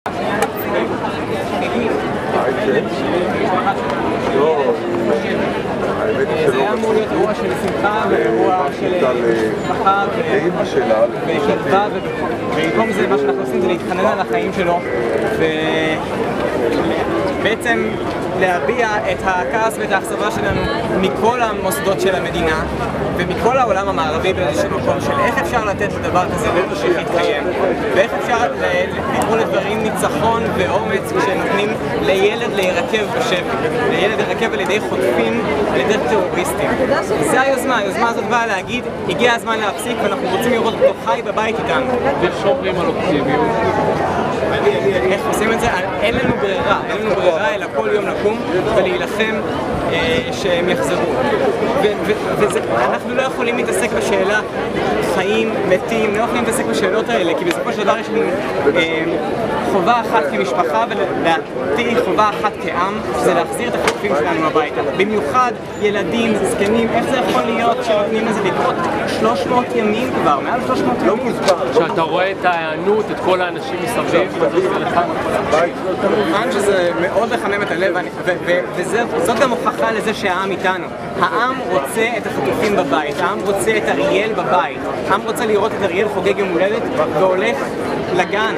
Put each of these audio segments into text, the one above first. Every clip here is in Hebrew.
זה היה אמור להיות אירוע של שמחה ואירוע של משפחה ושלווה, ובמקום זה מה שאנחנו עושים זה להתחנן על החיים שלו ובעצם להביע את הכעס ואת האכזבה שלנו מכל המוסדות של המדינה ומכל העולם המערבי באיזשהו מקום של איך אפשר לתת לדבר כזה להמשיך להתקיים ואיך אפשר לקרוא לדברים ניצחון ואומץ כשנותנים לילד להירקב בשבי, לילד להירקב על ידי חוטפים, על ידי טרוריסטים. זה היוזמה הזאת באה להגיד הגיע הזמן להפסיק ואנחנו רוצים לראות אותו חי בבית איתנו. ושומרים על אופטימיות. איך עושים את זה? אין לנו ברירה אלא כל יום לקום ולהילחם שהם יחזרו. ואנחנו לא יכולים להתעסק בשאלה חיים, מתים, לא יכולים להתעסק בשאלות האלה, כי בסופו של דבר יש לנו חובה אחת כמשפחה ולדעתי חובה אחת כעם, זה להחזיר את החטופים שלנו הביתה. במיוחד ילדים, זקנים, איך זה יכול להיות שנותנים לזה לקרות 300 ימים כבר, מעל 300 ימים? כשאתה רואה את ההיענות, את כל האנשים מסביב, כמובן שזה מאוד מחמם את הלב, וזאת גם הוכחה לזה שהעם איתנו. העם רוצה את החטופים בבית, העם רוצה את אריאל בבית, העם רוצה לראות את אריאל חוגג יום הולדת והולך לגן.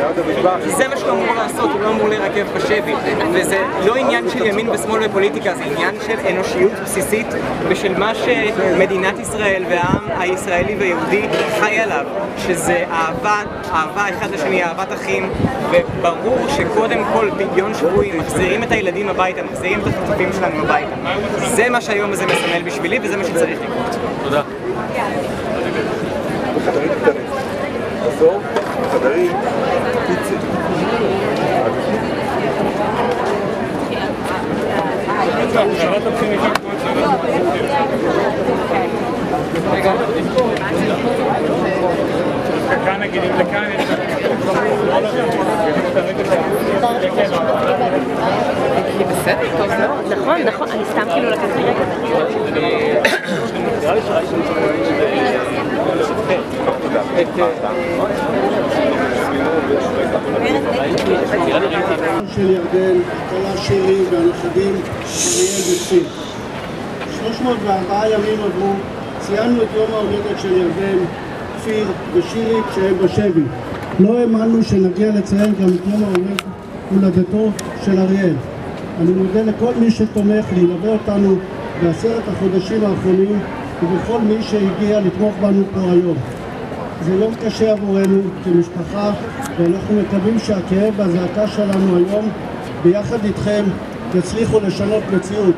זה מה שהוא אמור לעשות, הוא לא אמור להירקב בשבי. וזה לא עניין של ימין ושמאל בפוליטיקה, זה עניין של אנושיות בסיסית ושל מה שמדינת ישראל והעם הישראלי והיהודי חי עליו, שזה אהבה אחד לשני, אהבת אחים, וברור שקודם כל פדיון שבוי מחזירים את הילדים הביתה, מחזירים את החטופים שלנו הביתה. זה מה שהיום הזה מסמל בשבילי וזה מה שצריך לקרות. תודה. חדרים קטנים. בסוף, חדרים פיצי. כאן נגיד, אם לכאן יש בסדר, טוב מאוד, נכון, אני סתם כאילו לקחתי רגע. נראה לי שראיתי של ירדן, כל השירים והנכדים, אריאל וציר. 304 ימים עברו, ציינו את יום ההולדת של ירדן, כפיר ושירי כשהם בשבי. לא האמנו שנגיע לציין גם את יום הולדתו של אריאל. אני מודה לכל מי שתומך ללווה אותנו בעשרת החודשים האחרונים ובכל מי שהגיע לתמוך בנו פה היום. זה יום קשה עבורנו כמשפחה ואנחנו מקווים שהכאב והזעקה שלנו היום ביחד איתכם יצליחו לשנות מציאות.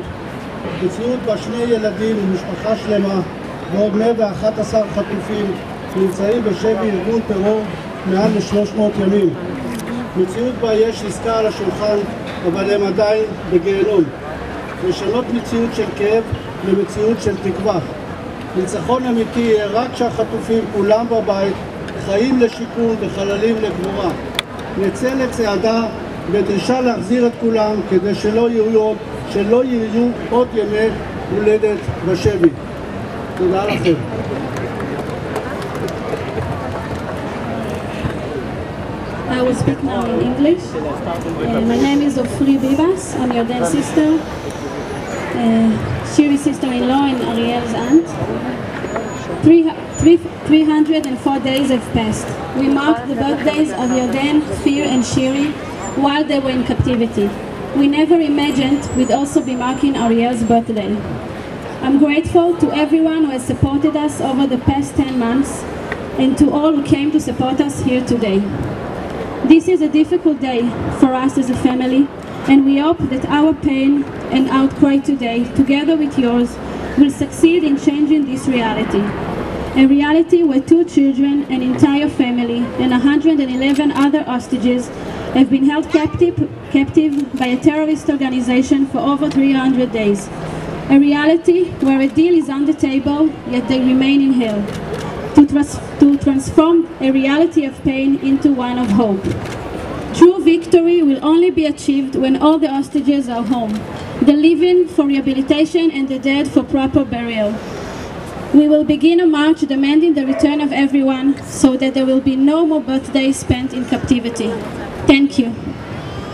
מציאות בה שני ילדים ומשפחה שלמה ועוד 111 חטופים נמצאים בשבי ארגון טרור מעל ל300 ימים. מציאות בה יש עסקה על השולחן אבל הם עדיין בגיהנום. לשנות מציאות של כאב למציאות של תקווה. ניצחון אמיתי יהיה רק כשהחטופים כולם בבית, חיים לשיקום וחללים לגבורה. נצא לצעדה בדרישה להחזיר את כולם כדי שלא יהיו עוד ימי הולדת בשבי. תודה לכם. I will speak now in English. My name is Ofri Bibas. I'm Yarden's sister, Shiri's sister-in-law and Ariel's aunt. 304 days have passed. We marked the birthdays of Yarden, Kfir and Shiri while they were in captivity. We never imagined we'd also be marking Ariel's birthday. I'm grateful to everyone who has supported us over the past 10 months and to all who came to support us here today. This is a difficult day for us as a family, and we hope that our pain and outcry today, together with yours, will succeed in changing this reality. A reality where 2 children, an entire family, and 111 other hostages have been held captive by a terrorist organization for over 300 days. A reality where a deal is on the table, yet they remain in hell. To transform a reality of pain into one of hope. True victory will only be achieved when all the hostages are home, the living for rehabilitation and the dead for proper burial. We will begin a march demanding the return of everyone so that there will be no more birthdays spent in captivity. Thank you.